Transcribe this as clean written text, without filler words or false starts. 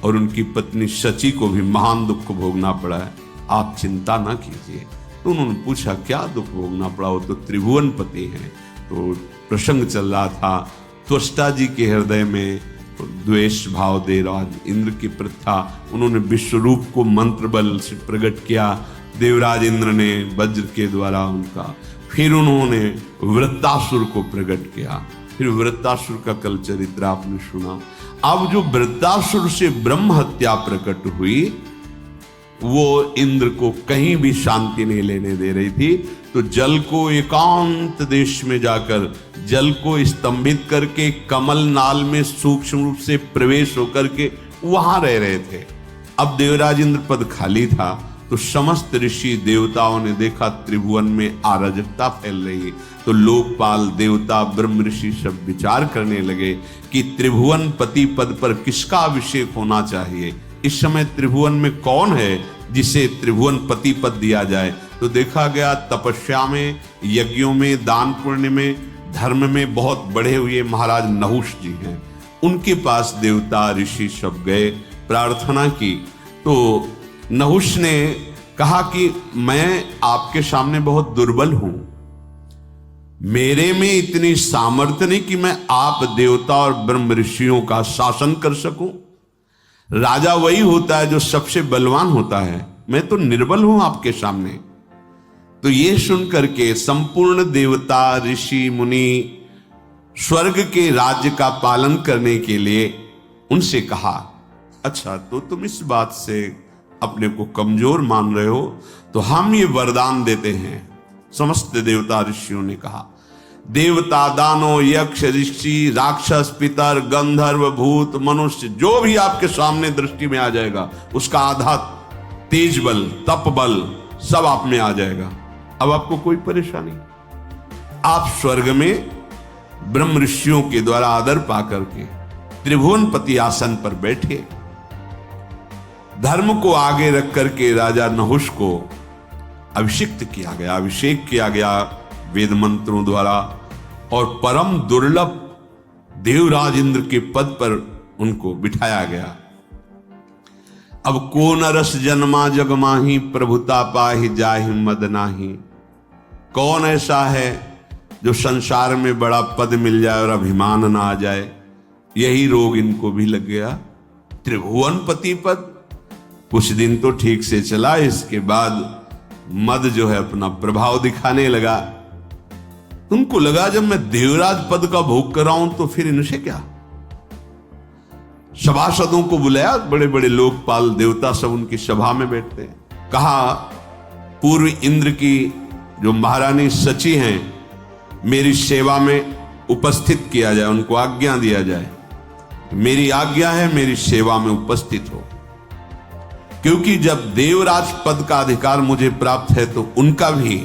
और उनकी पत्नी शची को भी महान दुख भोगना पड़ा है, आप चिंता ना कीजिए। तो उन्होंने पूछा क्या दुख भोगना पड़ा, वो तो त्रिभुवन पति हैं। तो प्रसंग चल रहा था, त्वष्टा जी के हृदय में द्वेष भाव देवराज इंद्र की प्रथा, उन्होंने विश्वरूप को मंत्र बल से प्रकट किया, देवराज इंद्र ने वज्र के द्वारा उनका, फिर उन्होंने वृत्तासुर को प्रकट किया, फिर वृत्तासुर का कल चरित्र आपने सुना। अब जो वृत्तासुर से ब्रह्म हत्या प्रकट हुई, वो इंद्र को कहीं भी शांति नहीं लेने दे रही थी। तो जल को एकांत देश में जाकर जल को स्तंभित करके कमल नाल में सूक्ष्म रूप से प्रवेश होकर के वहां रह रहे थे। अब देवराज इंद्र पद खाली था, तो समस्त ऋषि देवताओं ने देखा त्रिभुवन में अराजकता फैल रही। तो लोकपाल देवता ब्रह्म ऋषि सब विचार करने लगे कि त्रिभुवन पति पद पर किसका अभिषेक होना चाहिए। इस समय त्रिभुवन में कौन है जिसे त्रिभुवन पति पद दिया जाए। तो देखा गया तपस्या में, यज्ञों में, दान पुण्य में, धर्म में बहुत बढ़े हुए महाराज नहुष जी हैं। उनके पास देवता ऋषि सब गए, प्रार्थना की। तो नहुष ने कहा कि मैं आपके सामने बहुत दुर्बल हूं, मेरे में इतनी सामर्थ्य नहीं कि मैं आप देवता और ब्रह्म ऋषियों का शासन कर सकूं। राजा वही होता है जो सबसे बलवान होता है, मैं तो निर्बल हूं आपके सामने। तो ये सुनकर के संपूर्ण देवता ऋषि मुनि स्वर्ग के राज्य का पालन करने के लिए उनसे कहा, अच्छा तो तुम इस बात से अपने को कमजोर मान रहे हो, तो हम ये वरदान देते हैं। समस्त देवता ऋषियों ने कहा, देवता दानो यक्ष ऋषि राक्षस पितर गंधर्व भूत मनुष्य जो भी आपके सामने दृष्टि में आ जाएगा, उसका आधा तेज बल तप बल सब आप में आ जाएगा। अब आपको कोई परेशानी, आप स्वर्ग में ब्रह्म ऋषियों के द्वारा आदर पाकर के त्रिभुवनपति आसन पर बैठे। धर्म को आगे रख करके राजा नहुष को अभिषिक्त किया गया, अभिषेक किया गया वेद मंत्रों द्वारा, और परम दुर्लभ देवराज इंद्र के पद पर उनको बिठाया गया। अब को नरस जन्मा जग माही प्रभुता पाहि जाहि मद नाही। कौन ऐसा है जो संसार में बड़ा पद मिल जाए और अभिमान ना आ जाए। यही रोग इनको भी लग गया, त्रिभुवनपति पद। कुछ दिन तो ठीक से चला, इसके बाद मद जो है अपना प्रभाव दिखाने लगा। तुमको लगा जब मैं देवराज पद का भोग कर रहा हूं तो फिर इनसे क्या। सभासदों को बुलाया, बड़े बड़े लोकपाल देवता सब उनकी सभा में बैठते। कहा पूर्व इंद्र की जो महारानी शची हैं, मेरी सेवा में उपस्थित किया जाए, उनको आज्ञा दिया जाए। मेरी आज्ञा है मेरी सेवा में उपस्थित हो, क्योंकि जब देवराज पद का अधिकार मुझे प्राप्त है तो उनका भी